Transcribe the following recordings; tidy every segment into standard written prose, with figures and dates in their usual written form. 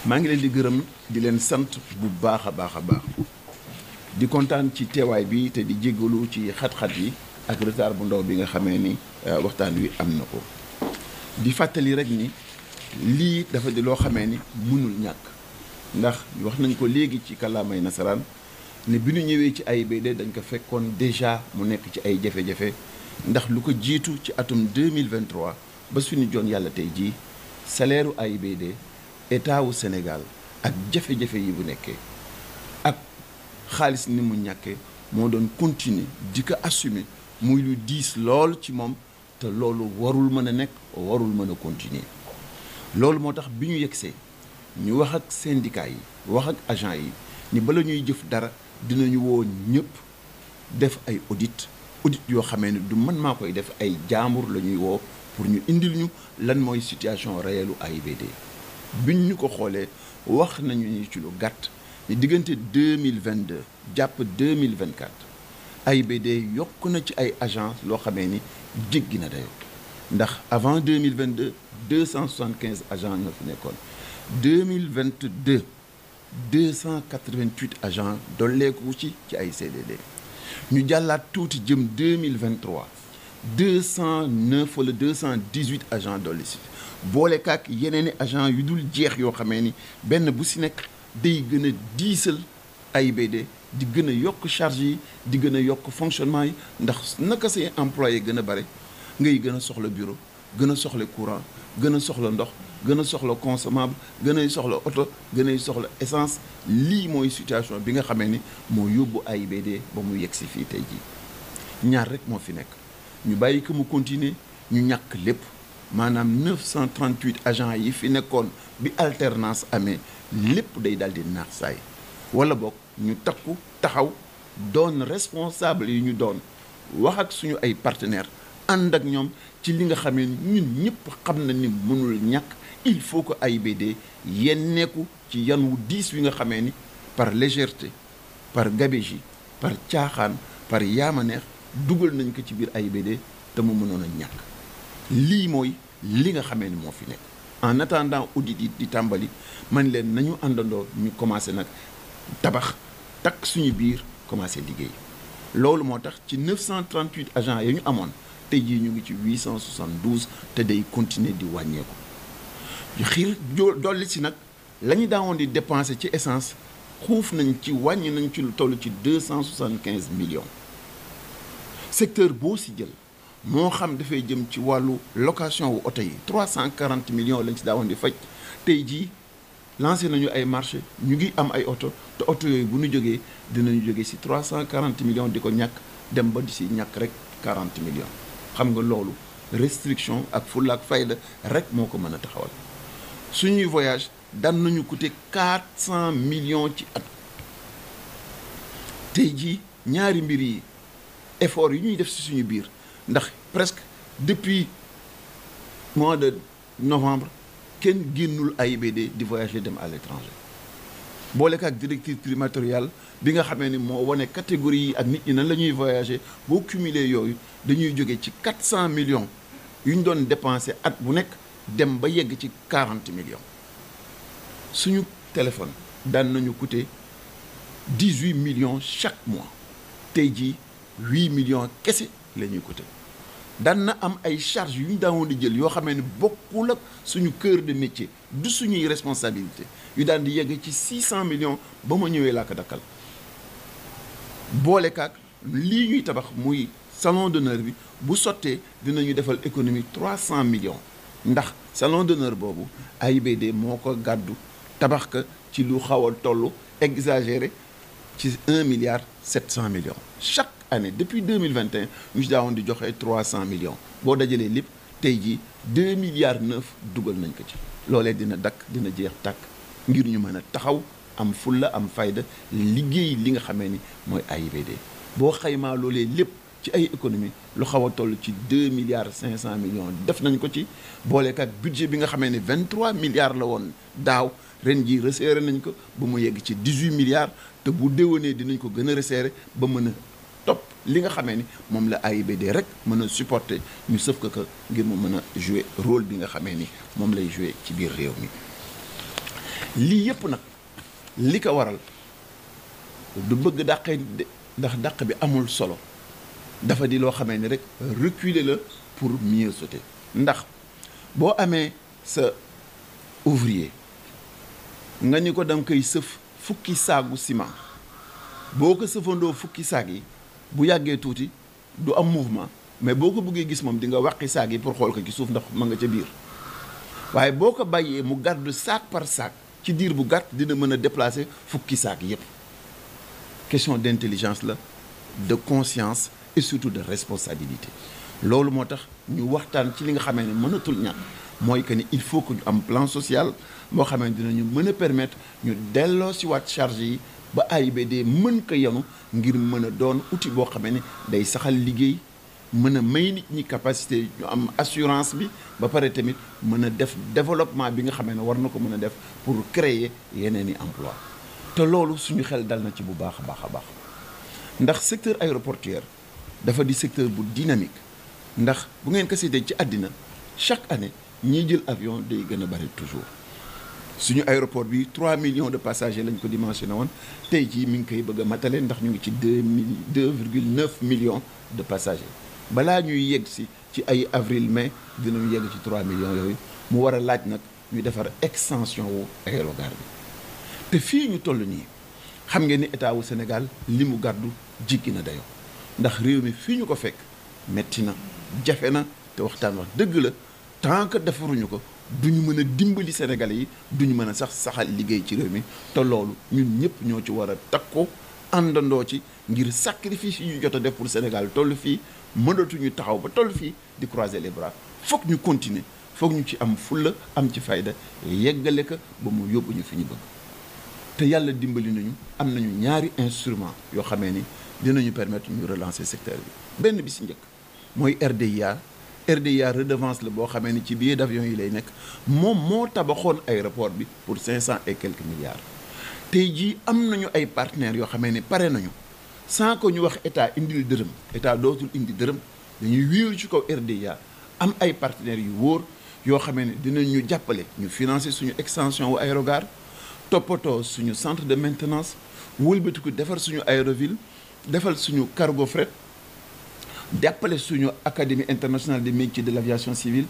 maa ngi leen di gërëm di leen sant bu baax a baax di kontaan ci teewaay bi te di jéggalu ci xat-xat yi ak retard bu ndaw bi nga xamee ni waxtaan wi am na ko di fàttali rek ni lii dafa di loo xamee ni mënul ñàkk ndax wax nañ ko léegi ci kàllaamay nasaraan ne bi ñu ñëwee ci AIBD dañ ko fekkoon déjà mu nekk ci ay jafe-jafe ndax lu ko jiitu ci atum 2023 ba suñu joon yàlla tey jii salaire u AIBD état wu Sénégal ak jafe-jafe yi bu nekkee ak xaalis ni mu ñàkkee moo doon continuer di ko assumer muy lu diis lool ci moom te loolu warul mën a nekk warul mën a continuer loolu moo tax bi ñu yegsee ñu wax ak syndicat yi wax ak agent yi ni bala ñuy jëf dara dinañu woo ñëpp def ay audit yoo xamee ne du man maa koy def ay jaambur la ñuy woo pour ñu indil ñu lan mooy situation réelle u AIBD biñ ñu ko xoolee wax nañu ni ci lu gàtt ni diggante 2022 jàpp 2024 AIBD yokk na ci ay agence loo xamee ni jéggi na dayoo ndax avant 2022 275 agents ñoo fi nekkoon 2022 288 agents dolleeku ci ay CDD ñu jàllaat tuuti jëm 2023 209 wala 218 agents dolli si boole kaak yeneeni agent yu dul jeex yoo xamee ni benn bu si nekk day gën a diisal AIBD di gën a yokk charge yi di gën a yokk fonctionnement yi ndax naka say employé gën a bare ngay gën a soxla bureau gën a soxla courant gën a soxla ndox gën a soxla consommable gën a soxla oto gën a soxla essence lii mooy situation bi nga xamee ni moo yóbbu AIBD ba mu yegg si fii tey jii ñaar rek moo fi nekk ñu bàyyi ko mu continuer ñu ñàkk lépp maanaam 938 agents yi fi nekkoon bi alternance amee lépp day daal di naax saay wala boog ñu takku taxaw doon responsable yi ñu doon wax ak suñu ay partenaires ànd ak ñoom ci li nga xamee ni ñun ñëpp xam na ni mënul ñàkk il faut que AIBD yenneeku ci yan wu diis wi nga xamee ni par légèreté par gabegie par caaxaan par yaama neex dugal nañ ko ci biir AIBD te mu mënoon a ñàkk lii mooy li nga xamee ni moo fi nekk en attendant audit yi di tàmbali man leen nañu àndandoo ñu commencé nag tabax takk suñu biir commencé liggéey loolu moo tax ci 938 agents ya ñu amoon tey jii ñu ngi ci 872 te day continuer di wàññeeku xiir dolli si nag la ñu daawoon di dépenser ci essence xuuf nañ ci wàññi nañ ci lu toll ci 275 millions secteur boo si jël moo xam dafay jëm ci wàllu location wu oto yi 340 millions lañ ci daawoon di faj tey jii lancé nañu ay marché ñu ngi am ay oto te oto yooyu bu ñu jógee dinañu jógee si 340 millions di ko ñàkk dem ba di si ñàkk rek 40 millions xam nga loolu restriction ak fulla ak fayda rek moo ko mën a taxawal suñuy voyage daan nañu coûter 400 millions ci at tey jii ñaari mbir yi effort yi ñuy def si suñu biir ndax presque depuis mois de novembre kenn génnul AIBD di voyager dem à l'étranger boole ko ak directive trimestrielle bi nga xamee ni moo wane catégorie yi ak nit ñi nan la ñuy voyager boo cumuler yooyu dañuy jóge ci 400 millions yu ñu doon dépenser at bu nekk dem ba yegg ci 40 millions suñu téléphone daan nañu coûter 18 millions chaque mois tey jii 8 millions kese la ñuy coûter daan na am ay charges yu ñu daawoon di jël yoo xamee ne bokkul ak suñu cœur de métier du suñuy responsabilité yu daan di yegg ci 600 millions ba ma ñëwee laa ko dakkal boole kaak lii ñuy tabax muy salon d'honneur bi bu sottee dinañu defal économie 300 millions ndax salon d'honneur boobu AIBD moo ko gàddu tabax ka ci lu xaw a toll exagéré ci 1 milliard 700 millions chaque année depuis 2021 ñu si daawoon di joxe 300 millions boo dajalee lépp tey jii 2 milliards 9 dugal nañ ko ci loolee dina dakk dina jeex tàkk ngir ñu mën a taxaw am fulla am fayda liggéey li nga xamee ni mooy AIBD boo xaymaa loolee lépp ci ay économie lu xaw a toll ci 2 milliards 500 millions def nañ ko ci booleek ak budget bi nga xamee ne 23 milliards la woon daaw ren jii resserré nañ ko ba mu yegg ci 18 milliards te bu déwénee dinañ ko gën a resserré ba mën a topp li nga xamee ni moom la AIBD rek mën a supporter ñu sëf ko ngir mu mën a jouer rôle bi nga xamee ni moom lay jouer ci biir réew mi lii yëpp nag li ko waral du bëgg dàqee ndax dàq bi amul solo dafa di loo xamee ni rek reculer la pour mieux sauter. ndax boo amee sa ouvrier nga ni ko danga koy sëf fukki saagu ciment boo ko sëfandoo fukki saag yi bu yàggee tuuti du am mouvement mais boo ko bëggee gis moom di nga wàqi saag yi pour xool ko ci suuf ndax ma nga ca biir waaye boo ko bàyyee mu gàddu saag par saag ci diir bu gàtt dina mën a déplacer fukki saag yépp. question d'intelligence la, de conscience et surtout de responsabilité. loolu moo tax ñu waxtaan ci li nga xamee ne mënatul ñàkk mooy que ni il faut que ñu am plan social moo xamee ne dinañu mën a permettre ñu delloo si waat charge yi ba AIBD mën ko yenu ngir mën a doon outil boo xamee ne day saxal liggéey mën a may nit ñi capacité ñu am assurance bi ba pare tamit mën a def développement bi nga xamee ne war na ko mën a def pour créer yeneen i emploi te loolu suñu xel dal na ci bu baax a baax a baax ndax secteur aéroportuaire dafa di secteur bu dynamique ndax bu ngeen ko seetee ci àddina chaque année ñiy jël avion day gën a bari toujours suñu aéroport bi 3 millions de passagers lañ ko dimensionné woon tey jii mi ngi koy bëgg a matale ndax ñu ngi ci 2,9 millions de passagers balaa ñuy yegg si ci ay avril mai dinañu yegg ci 3 millions yooyu mu war a laaj nag ñu defar extension wu aérogare bi te fii ñu toll nii xam ngeen ni état wu Sénégal li mu gàddu jiggi na dayoo ndax réew mi fii ñu ko fekk metti na jafe na te waxtaan wax dëgg la tant que defaruñu ko duñu mën a dimbali Sénégalais yi duñu mën a sax saxal liggéey ci réew mi te loolu ñun ñëpp ñoo ci war a takku àndandoo ci ngir sacrifice yi ñu jot a def pour Sénégal toll fii mënatuñu taxaw ba toll fii di croiser les bras foog ñu continuer foog ñu ci am fulla am ci fayda yeggale ko ba mu yóbbu ñu fi ñu bëgg te yàlla dimbali nañu am nañu ñaari instrument yoo xamee ni dinañu permettre ñu relancer secteur bi benn bi si njëkk mooy RDIA redevance la boo xamee ni ci billet d'avion yi lay nekk moom moo tabaxoon aéroport bi pour 500 et quelques milliards tey jii am nañu ay partenaires yoo xamee ni pare nañu sans que ñu wax état indil dërëm état dootul indi dërëm dañuy wéeru ci kaw RDIA am ay partenaires yu wóor yoo xamee ni dinañ ñu jàppale ñu financer suñu extension wu aérogare toppatoo suñu centre de maintenance wëlbatiku defar suñu aéroville defal suñu cargo fret jàppale suñu académie internationale des métiers de l'aviation civile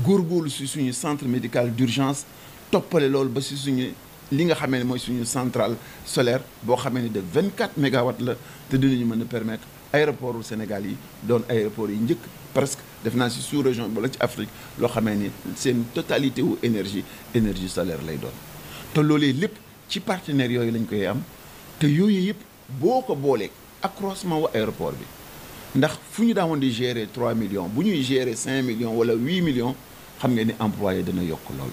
góorgóorlu si suñu centre médical d'urgence toppale loolu ba si suñu li nga xamee ne mooy suñu centrale solaire boo xamee ne de 24 mégawatts la te dinañu mën a permettre aéroport u Sénégal yi doon aéroport yi njëkk presque def naa si sous-région bi wala ci Afrique loo xamee ni seen totalité wu énergie solaire lay doon te loolee lépp ci partenaires yooyu lañ koy am te yooyu yëpp boo ko boolee accroissement wu aéroport bi ndax fu ñu daawoon di gérer 3 millions bu ñuy gérer 5 millions wala 8 millions xam nga ni employé dana yokk lool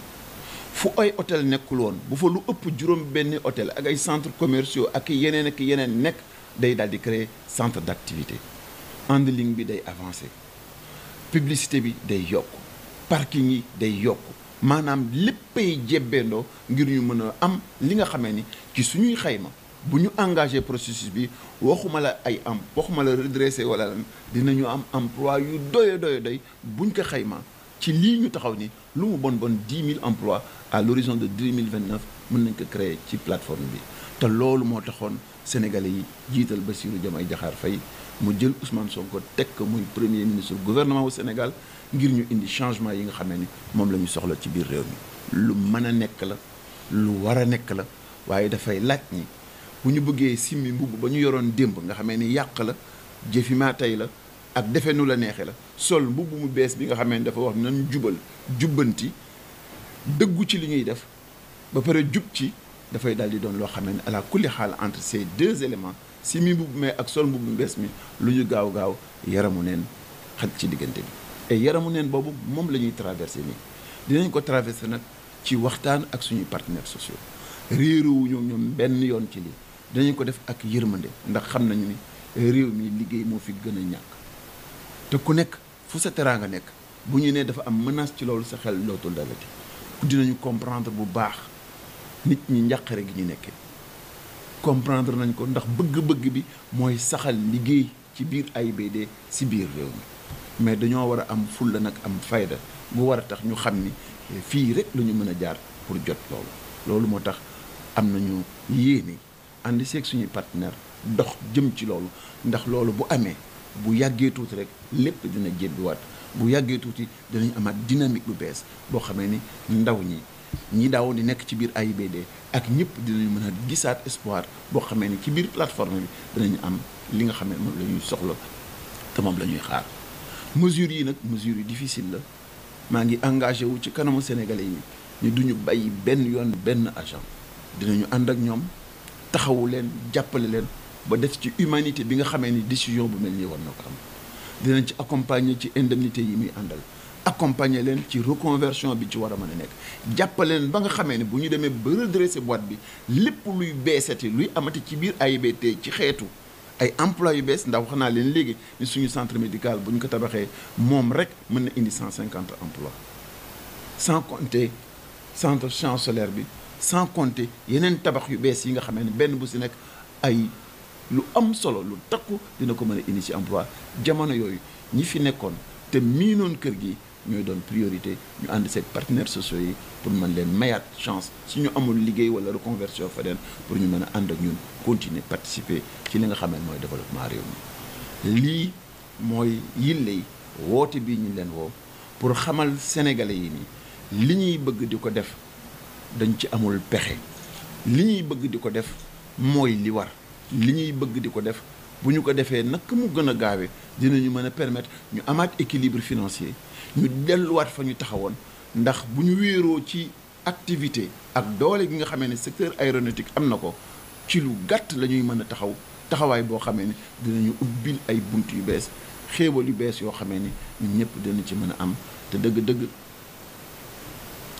fu ay hôtel nekkul woon bu fa lu ëpp juróom benn hôtel ak ay centres commerciaux ak yeneen nekk day daal di créer centre d'activité handling bi day avancer publicité bi day yokk parking yi day yokk maanaam léppay jebbeendoo ngir ñu mën a am li nga xamee ni ci suñuy xayma bu ñu engagé processus bi waxuma la redressé wala lan dinañu am emploi yu doy buñ ko xayma ci lii ñu taxaw ni lu mu bon 10 000 emplois à l'horizon de 2029 mën nañ ko créer ci plateforme bi te loolu moo taxoon sénégalais yi jiital Bassirou Diomaye Diakhar Faye mu jël Ousmane Sonko teg ko muy premier ministre gouvernement au Sénégal ngir ñu indi changement yi nga xamee ni moom la ñu soxla ci biir réew mi lu mën a nekk la lu war a nekk la waaye dafay laaj ni bu ñu bëggee simmi mbubb ba ñu yoroon démb nga xamee ni yàq la jëfi maa tey la ak defe nu la neexee la sol mbubb mu bees bi nga xamee ni dafa wax nañ jubbanti dëggu ci li ñuy def ba pare jub ci dafay daal di doon loo xamee ne ala kulli xaal entre ces deux éléments simmi mbubb mais ak sol mbubb mu bees mi lu ñu gaaw yaramu neen xaj ci diggante bi et yaramu neen boobu moom la ñuy traversé nii dinañ ko traversé nag ci waxtaan ak suñuy partenaires sociaux réeruwuñu ñoom benn yoon ci lii dinañ ko def ak yërmande ndax xam nañu ni réew mi liggéey moo fi gën a ñàkk te ku nekk fu sa teraanga nekk bu ñu nee dafa am menace ci loolu sa xel dootul dalati dinañu comprendre bu baax nit ñi njàqare gi ñu nekkee comprendre nañ ko ndax bëgg-bëgg bi mooy saxal liggéey ci biir AIBD si biir réew mi mais dañoo war a am fulla nag am fayda bu war a tax ñu xam ni fii rek la ñu mën a jaar pour jot loolu loolu moo tax am nañu yéene ànd seeg suñuy partenaire dox jëm ci loolu ndax loolu bu amee bu yàggee tuuti rek lépp dina jébbiwaat bu yàggee tuuti dinañ amaat dynamique bu bees boo xamee ni ndaw ñi daawoon di nekk ci biir AIBD ak ñëpp dinañ mën a gisaat espoir boo xamee ni ci biir plateforme bi dinañ am li nga xam ne moom la ñuy soxla te moom la ñuy xaar mesures yi nag mesures yu difficile la maa ngi engagé wu ci kanamu sénégalais yi ni duñu bàyyi benn yoon benn agent dinañu ànd ak ñoom taxawu leen jàppale leen ba def ci humanité bi nga xamee ni décision bu mel nii war na ko am dinañ ci accompagner ci indemnité yi muy àndal accompagner leen ci reconversion bi ci war a mën a nekk jàppale leen ba nga xamee ne bu ñu demee ba redresser boîte bi lépp luy beesati luy amati ci biir AIBD ci xeetu ay emploi yu bees ndax wax naa leen léegi ni suñu centre médical bu ñu ko tabaxee moom rek mën na indi 150 emplois sans compter centre chancelière bi sans compter yeneen tabax yu bees yi nga xamee ne benn bu si nekk ay lu am solo lu takku dina ko mën a indi ci emploi jamono yooyu ñi fi nekkoon te miinoon kër gi ñooy doon priorité ñu ànd seeg partenaires sociaux yi pour mën leen mayaat chance su ñu amul liggéey wala reconversion feneen pour ñu mën a ànd ak ñun continuer participer ci li nga xam ne mooy développement réew mi lii mooy yilley woote bii ñu leen woo pour xamal sénégalais yi ni li ñuy bëgg di ko def dañ ci amul pexe li ñuy bëgg di ko def mooy li war li ñuy bëgg di ko def bu ñu ko defee naka mu gën a gaawee dinañu mën a permettre ñu amaat équilibre financier ñu delluwaat fa ñu taxawoon ndax bu ñu wéeroo ci activité ak doole gi nga xamee ne secteur aéronautique am na ko ci lu gàtt la ñuy mën a taxawaay boo xamee ne dinañu ubbil ay bunt yu bees xéewal yu bees yoo xamee ni ñun ñëpp dina ci mën a am te dëgg-dëgg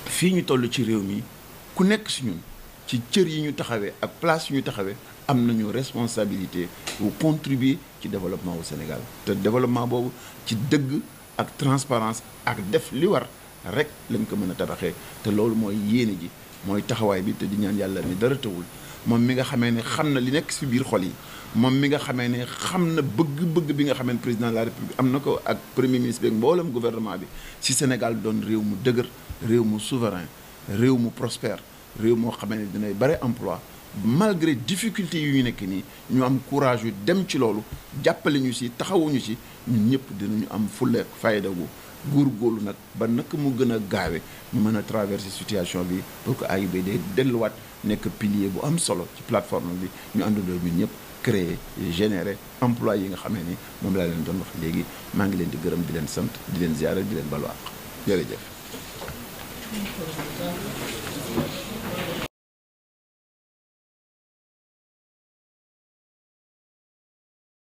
fii ñu toll ci réew mi ku nekk si ñun ci cër yi ñu taxawee ak place yu ñu taxawee am nañu responsabilité bu contribuer ci développement au Sénégal te développement boobu ci dëgg ak transparence ak def li war rek lañ ko mën a tabaxee te loolu mooy yéene ji mooy taxawaay bi te di ñaan yàlla ni dara tawul moom mi nga xamee ne xam na li nekk ci biir xol yi moom mi nga xamee ne xam na bëgg-bëgg bi nga xamee ne président de la république am na ko ak premier ministre bi mboolem gouvernement bi ci Sénégal doon réew mu dëgër réew mu souverain réew mu prospère réew moo xamee ne dinay bare emploi malgré difficulté yu ñu nekk nii ñu am courage yu dem ci loolu jàppale ñu ci taxawuñu ci ñun ñëpp dinañu am fulla fayda gu góorgóorlu nag ba naka mu gën a gaawe ñu mën a traverser situation bi pour que AIBD delluwaat nekk pilier bu am solo ci plateforme bi ñu àndandoo ñun ñëpp créer générer emploi yi nga xamee ni moom laa leen doon wax léegi maa ngi leen di gërëm di leen sant di leen ziyaare di leen balu àq jërëjëf